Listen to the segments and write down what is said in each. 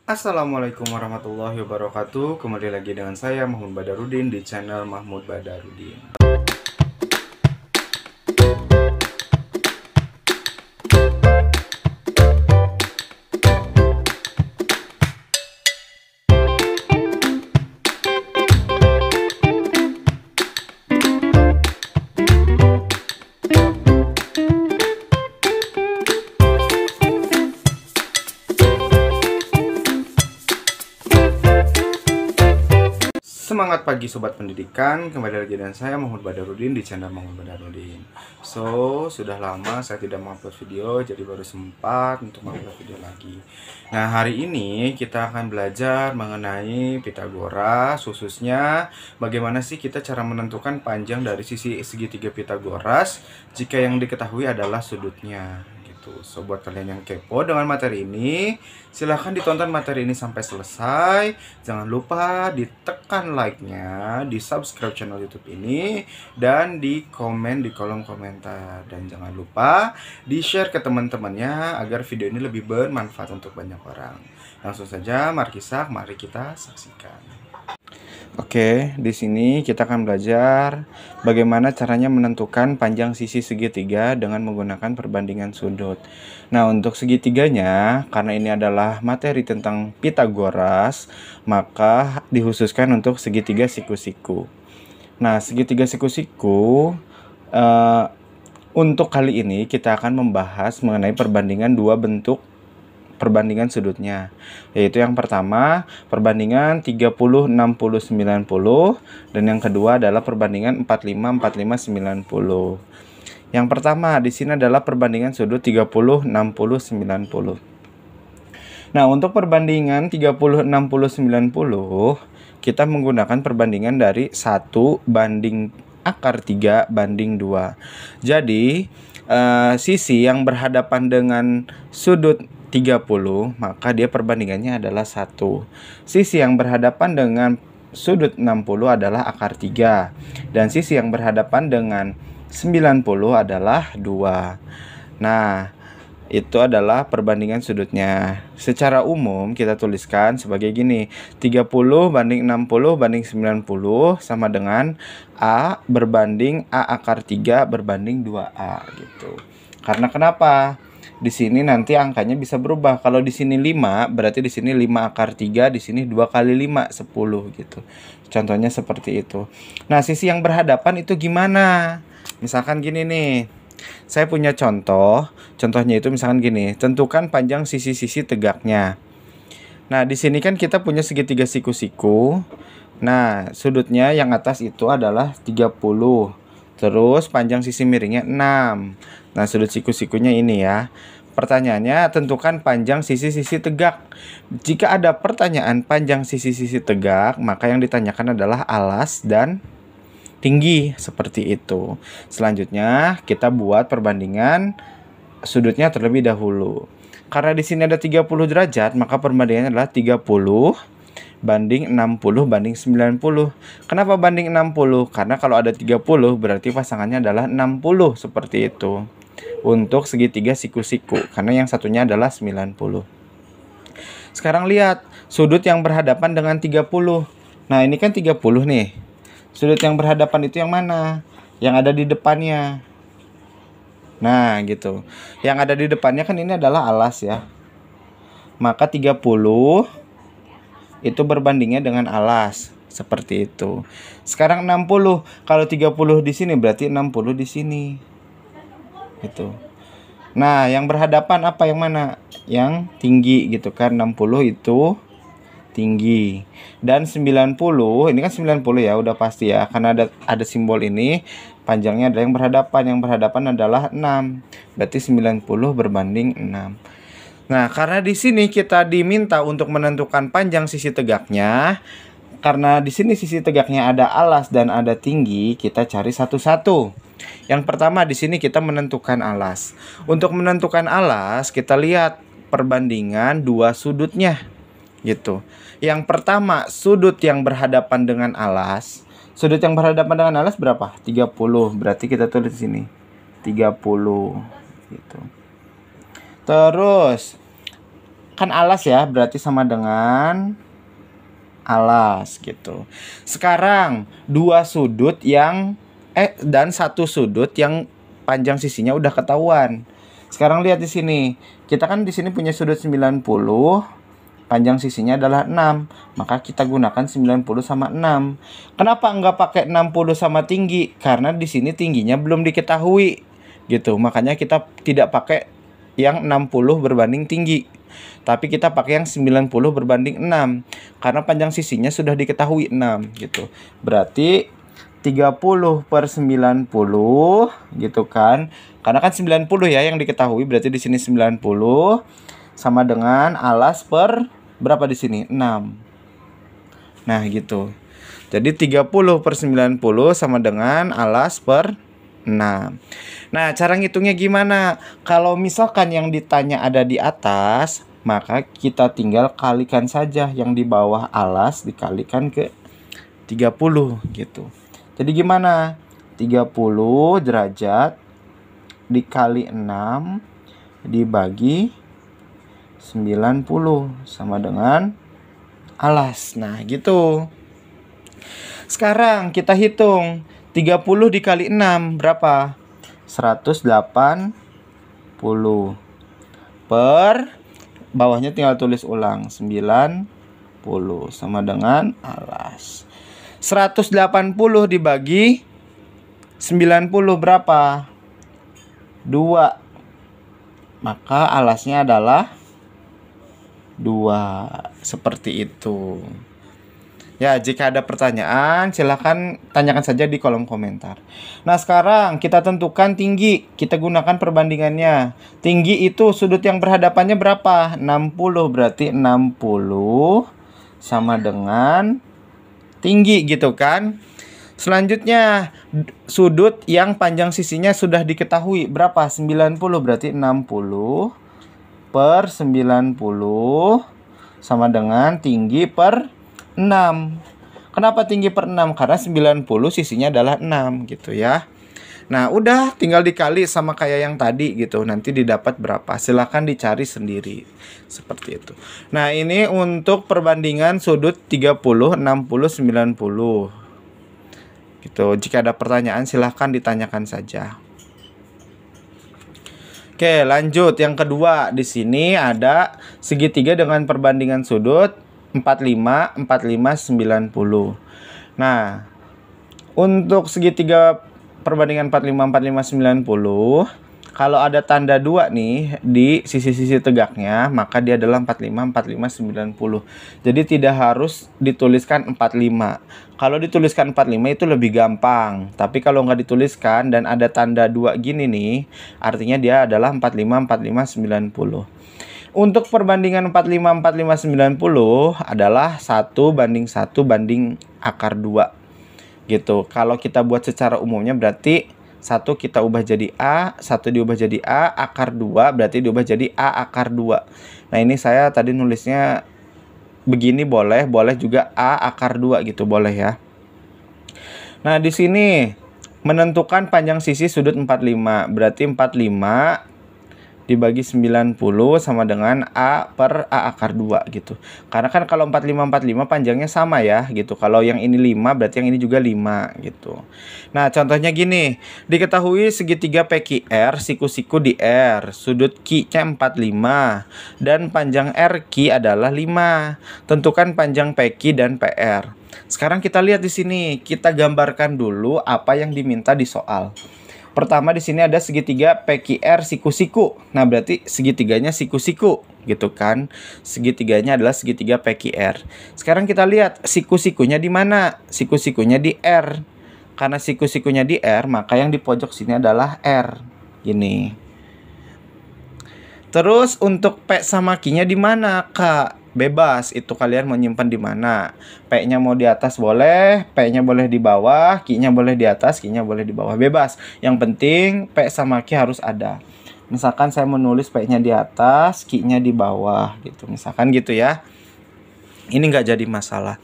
Assalamualaikum warahmatullahi wabarakatuh. Kembali lagi dengan saya Mahmud Badarudin di channel Mahmud Badarudin. Semangat pagi Sobat Pendidikan, kembali lagi dengan saya Mahmud Badarudin di channel Mahmud Badarudin. Sudah lama saya tidak mengupload video, jadi baru sempat untuk mengupload video lagi. Nah, hari ini kita akan belajar mengenai Pitagoras, khususnya bagaimana sih kita cara menentukan panjang dari sisi segitiga Pitagoras jika yang diketahui adalah sudutnya. So, buat kalian yang kepo dengan materi ini, silahkan ditonton materi ini sampai selesai. Jangan lupa ditekan like-nya, di subscribe channel YouTube ini, dan di komen di kolom komentar. Dan jangan lupa di-share ke teman-temannya agar video ini lebih bermanfaat untuk banyak orang. Langsung saja, mari kita saksikan. Oke, di sini kita akan belajar bagaimana caranya menentukan panjang sisi segitiga dengan menggunakan perbandingan sudut. Nah, untuk segitiganya, karena ini adalah materi tentang Pitagoras, maka dikhususkan untuk segitiga siku-siku. Nah, segitiga siku-siku, untuk kali ini kita akan membahas mengenai perbandingan dua bentuk perbandingan sudutnya, yaitu yang pertama perbandingan 30 60 90 dan yang kedua adalah perbandingan 45 45 90. Yang pertama di sini adalah perbandingan sudut 30 60 90. Nah, untuk perbandingan 30 60 90 kita menggunakan perbandingan dari 1 banding akar 3 banding 2. Jadi sisi yang berhadapan dengan sudut 30, maka dia perbandingannya adalah 1. Sisi yang berhadapan dengan sudut 60 adalah akar 3. Dan sisi yang berhadapan dengan 90 adalah 2. Nah, itu adalah perbandingan sudutnya. Secara umum kita tuliskan sebagai gini: 30 banding 60 banding 90 sama dengan A berbanding A akar 3 berbanding 2A gitu. Karena kenapa? Di sini nanti angkanya bisa berubah. Kalau di sini 5, berarti di sini 5 akar 3, di sini 2 kali 5, 10 gitu. Contohnya seperti itu. Nah, sisi yang berhadapan itu gimana? Misalkan gini nih. Saya punya contohnya itu misalkan gini. Tentukan panjang sisi-sisi tegaknya. Nah, di sini kan kita punya segitiga siku-siku. Nah, sudutnya yang atas itu adalah 30. Terus panjang sisi miringnya 6. Nah, sudut siku-sikunya ini ya. Pertanyaannya, tentukan panjang sisi-sisi tegak. Jika ada pertanyaan panjang sisi-sisi tegak, maka yang ditanyakan adalah alas dan tinggi, seperti itu. Selanjutnya, kita buat perbandingan sudutnya terlebih dahulu. Karena di sini ada 30 derajat, maka perbandingannya adalah 30 banding 60 banding 90. Kenapa banding 60? Karena kalau ada 30 berarti pasangannya adalah 60, seperti itu. Untuk segitiga siku-siku, karena yang satunya adalah 90. Sekarang lihat sudut yang berhadapan dengan 30. Nah, ini kan 30 nih. Sudut yang berhadapan itu yang mana? Yang ada di depannya. Nah, gitu. Yang ada di depannya kan ini adalah alas ya. Maka 30 itu berbandingnya dengan alas, seperti itu. Sekarang 60. Kalau 30 di sini berarti 60 di sini. Gitu. Nah, yang berhadapan apa, yang mana? Yang tinggi gitu kan. 60 itu tinggi. Dan 90, ini kan 90 ya, udah pasti ya. Karena ada simbol ini, panjangnya adalah yang berhadapan. Yang berhadapan adalah 6. Berarti 90 berbanding 6. Nah, karena di sini kita diminta untuk menentukan panjang sisi tegaknya. Karena di sini sisi tegaknya ada alas dan ada tinggi, kita cari satu-satu. Yang pertama di sini kita menentukan alas. Untuk menentukan alas, kita lihat perbandingan dua sudutnya gitu. Yang pertama, sudut yang berhadapan dengan alas. Sudut yang berhadapan dengan alas berapa? 30. Berarti kita tulis di sini 30 gitu. Terus kan alas ya, berarti sama dengan alas gitu. Sekarang dua sudut yang dan satu sudut yang panjang sisinya udah ketahuan. Sekarang lihat di sini. Kita kan di sini punya sudut 90, panjang sisinya adalah 6. Maka kita gunakan 90 sama 6. Kenapa nggak pakai 60 sama tinggi? Karena di sini tingginya belum diketahui. Gitu. Makanya kita tidak pakai yang 60 berbanding tinggi. Tapi kita pakai yang 90 berbanding 6. Karena panjang sisinya sudah diketahui 6 gitu. Berarti 30 per 90 gitu kan. Karena kan 90 ya yang diketahui, berarti di sini 90 sama dengan alas per berapa di sini? 6. Nah, gitu. Jadi 30 per 90 sama dengan alas per 6. Nah, cara ngitungnya gimana? Kalau misalkan yang ditanya ada di atas, maka kita tinggal kalikan saja yang di bawah alas dikalikan ke 30 gitu. Jadi gimana? 30 derajat dikali 6 dibagi 90 sama dengan alas. Nah, gitu. Sekarang kita hitung 30 dikali 6 berapa? 180 per bawahnya tinggal tulis ulang 90 sama dengan alas. 180 dibagi 90 berapa? 2. Maka alasnya adalah 2. Seperti itu. Ya, jika ada pertanyaan silahkan tanyakan saja di kolom komentar. Nah, sekarang kita tentukan tinggi. Kita gunakan perbandingannya. Tinggi itu sudut yang berhadapannya berapa? 60. Berarti 60 sama dengan tinggi gitu kan. Selanjutnya sudut yang panjang sisinya sudah diketahui berapa? 90. Berarti 60 per 90 sama dengan tinggi per 6. Kenapa tinggi per 6? Karena 90 sisinya adalah 6 gitu ya. Nah, udah tinggal dikali sama kayak yang tadi gitu. Nanti didapat berapa? Silahkan dicari sendiri. Seperti itu. Nah, ini untuk perbandingan sudut 30, 60, 90. Gitu. Jika ada pertanyaan silahkan ditanyakan saja. Oke, lanjut. Yang kedua, di sini ada segitiga dengan perbandingan sudut 45, 45, 90. Nah, untuk segitiga perbandingan 45, 45, 90, kalau ada tanda 2 nih di sisi-sisi tegaknya, maka dia adalah 45, 45, 90. Jadi tidak harus dituliskan 45. Kalau dituliskan 45 itu lebih gampang. Tapi kalau nggak dituliskan dan ada tanda 2 gini nih, artinya dia adalah 45, 45, 90. Untuk perbandingan 45, 45, 90 adalah 1 banding 1 banding akar 2. Gitu. Kalau kita buat secara umumnya berarti 1 kita ubah jadi A, 1 diubah jadi A, akar 2 berarti diubah jadi A akar 2. Nah, ini saya tadi nulisnya begini boleh juga A akar 2 gitu boleh ya. Nah, di sini menentukan panjang sisi sudut 45. Berarti 45 dibagi 90 sama dengan A per A akar 2 gitu. Karena kan kalau 45, 45 panjangnya sama ya gitu. Kalau yang ini 5 berarti yang ini juga 5 gitu. Nah, contohnya gini. Diketahui segitiga PQR siku-siku di R. Sudut Q-nya 45 dan panjang RQ adalah 5. Tentukan panjang PQ dan PR. Sekarang kita lihat di sini. Kita gambarkan dulu apa yang diminta di soal. Pertama di sini ada segitiga PQR siku-siku. Nah, berarti segitiganya siku-siku gitu kan. Segitiganya adalah segitiga PQR. Sekarang kita lihat siku-sikunya di mana? Siku-sikunya di R. Karena siku-sikunya di R, maka yang di pojok sini adalah R. Gini. Terus untuk P sama Q-nya di mana, Kak? Bebas, itu kalian mau nyimpan di mana. P-nya mau di atas boleh, P-nya boleh di bawah, Q-nya boleh di atas, Q-nya boleh di bawah. Bebas. Yang penting P sama Q harus ada. Misalkan saya menulis P-nya di atas, Q-nya di bawah gitu. Misalkan gitu ya. Ini nggak jadi masalah.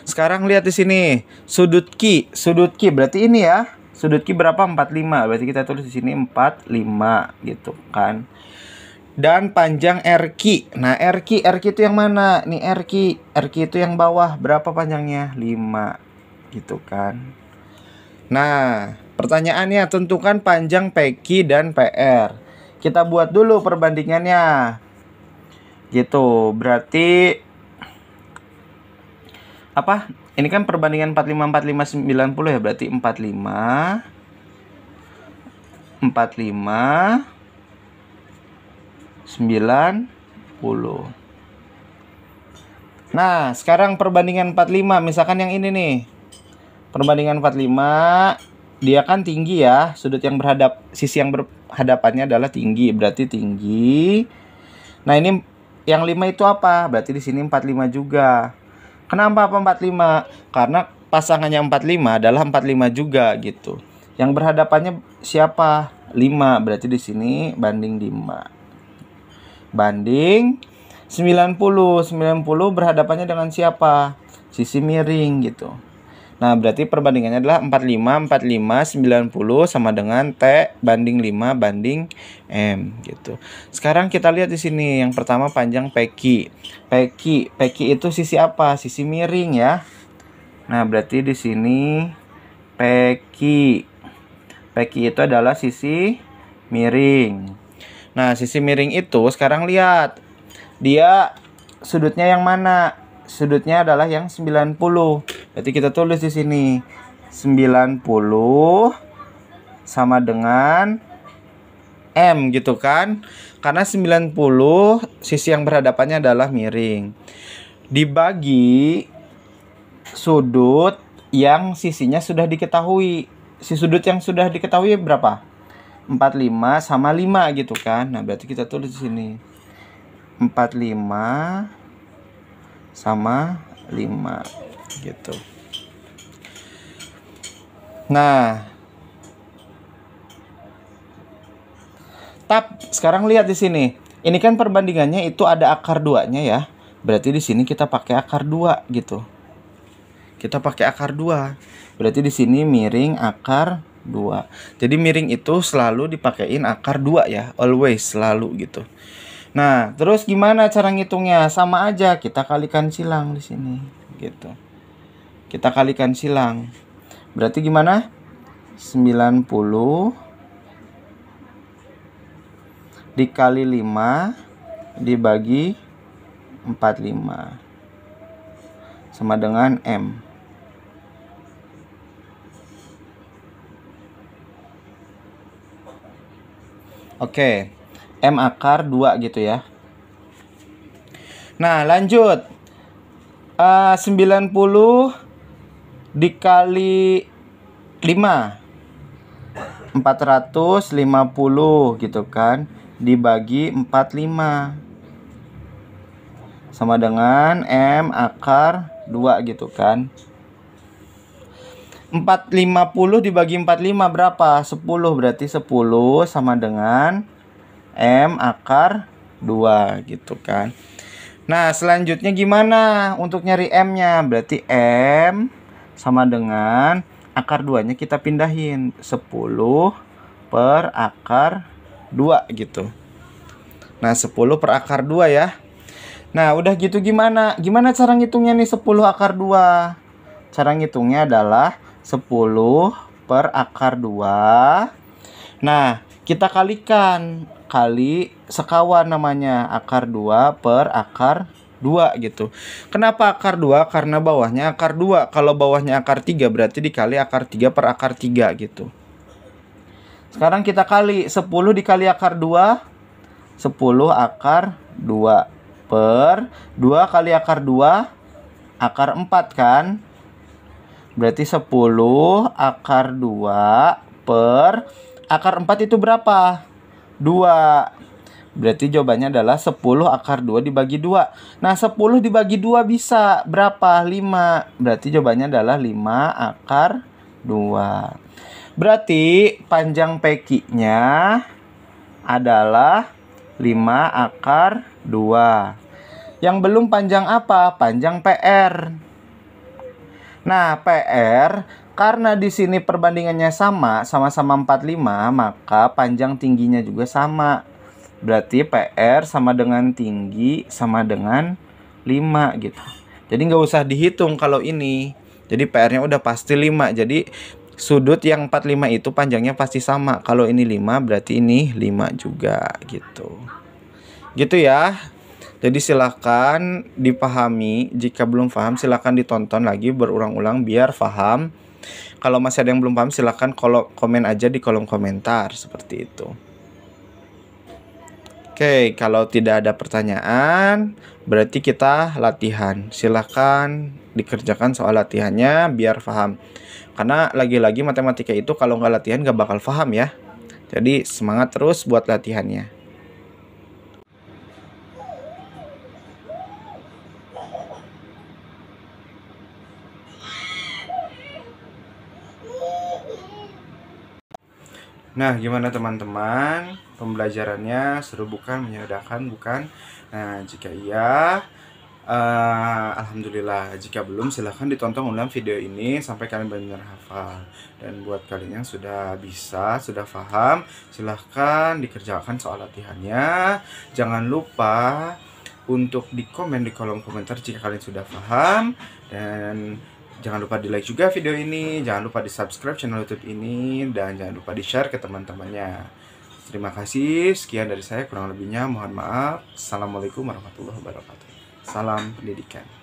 Sekarang lihat di sini, sudut Q. Sudut Q berarti ini ya. Sudut Q berapa? 45. Berarti kita tulis di sini 45 gitu kan. dan panjang RQ. Nah, RQ itu yang mana? Nih RQ itu yang bawah. Berapa panjangnya? 5 gitu kan. Nah, pertanyaannya tentukan panjang PQ dan PR. Kita buat dulu perbandingannya. Gitu. Berarti apa? Ini kan perbandingan 45 45 90 ya, berarti 45 90. Nah, sekarang perbandingan 45, misalkan yang ini nih. Perbandingan 45, dia kan tinggi ya, sudut yang sisi yang berhadapannya adalah tinggi, berarti tinggi. Nah, ini yang 5 itu apa? Berarti di sini 45 juga. Kenapa 45? Karena pasangannya 45 adalah 45 juga gitu. Yang berhadapannya siapa? 5, berarti di sini banding 5. Banding 90 berhadapannya dengan siapa? Sisi miring gitu. Nah, berarti perbandingannya adalah 45 90 sama dengan T banding 5 banding M gitu. Sekarang kita lihat di sini yang pertama panjang PQ. PQ itu sisi apa? Sisi miring ya. Nah, berarti di sini PQ. PQ itu adalah sisi miring. Nah, sisi miring itu sekarang lihat. Dia sudutnya yang mana? Sudutnya adalah yang 90. Berarti kita tulis di sini 90 sama dengan M gitu kan? Karena 90 sisi yang berhadapannya adalah miring. Dibagi sudut yang sisinya sudah diketahui. Si sudut yang sudah diketahui berapa? 45 sama 5 gitu kan. Nah, berarti kita tulis di sini 45 sama 5 gitu. Nah, sekarang lihat di sini. Ini kan perbandingannya itu ada akar 2-nya ya. Berarti di sini kita pakai akar 2 gitu. Kita pakai akar 2. Berarti di sini miring akar 2. Jadi miring itu selalu dipakein akar 2 ya, always, selalu gitu. Nah, terus gimana cara ngitungnya? Sama aja, kita kalikan silang di sini gitu. Kita kalikan silang. Berarti gimana? 90 dikali 5 dibagi 45 sama dengan M. Oke, M akar 2 gitu ya. Nah, lanjut. 90 dikali 5 450 gitu kan, dibagi 45 sama dengan M akar 2 gitu kan. 450 dibagi 45 berapa? 10, berarti 10 sama dengan M akar 2 gitu kan. Nah, selanjutnya gimana untuk nyari M-nya? Berarti M sama dengan akar 2-nya kita pindahin 10 per akar 2 gitu. Nah, 10 per akar 2 ya. Nah, udah gitu gimana? Gimana cara ngitungnya nih 10 akar 2? Cara ngitungnya adalah 10 per akar 2. Nah, kita kalikan. Kali sekawan namanya. Akar 2 per akar 2 gitu. Kenapa akar 2? Karena bawahnya akar 2. Kalau bawahnya akar 3 berarti dikali akar 3 per akar 3 gitu. Sekarang kita kali 10 dikali akar 2. 10 akar 2 per 2 kali akar 2 akar 4 kan. Berarti 10 akar 2 per akar 4 itu berapa? 2. Berarti jawabannya adalah 10 akar 2 dibagi 2. Nah, 10 dibagi 2 bisa berapa? 5. Berarti jawabannya adalah 5 akar 2. Berarti panjang PQ-nya adalah 5 akar 2. Yang belum panjang apa? Panjang PR. Nah, PR karena di sini perbandingannya sama-sama 45, maka panjang tingginya juga sama. Berarti PR sama dengan tinggi sama dengan 5 gitu. Jadi nggak usah dihitung kalau ini. Jadi PR-nya udah pasti 5. Jadi sudut yang 45 itu panjangnya pasti sama. Kalau ini 5 berarti ini 5 juga gitu. Gitu ya. Jadi silakan dipahami. Jika belum paham silakan ditonton lagi berulang-ulang biar paham. Kalau masih ada yang belum paham silakan komen aja di kolom komentar seperti itu. Oke, kalau tidak ada pertanyaan, berarti kita latihan. Silakan dikerjakan soal latihannya biar paham. Karena lagi-lagi matematika itu kalau nggak latihan nggak bakal paham ya. Jadi semangat terus buat latihannya. Nah, gimana teman-teman? Pembelajarannya seru bukan? Menyenangkan bukan? Nah, jika iya, alhamdulillah. Jika belum, silahkan ditonton ulang video ini sampai kalian benar-benar hafal. Dan buat kalian yang sudah bisa, sudah paham, silahkan dikerjakan soal latihannya. Jangan lupa untuk komen di kolom komentar jika kalian sudah paham. Dan jangan lupa di like juga video ini, jangan lupa di subscribe channel YouTube ini, dan jangan lupa di share ke teman-temannya. Terima kasih, sekian dari saya, kurang lebihnya mohon maaf. Assalamualaikum warahmatullahi wabarakatuh. Salam pendidikan.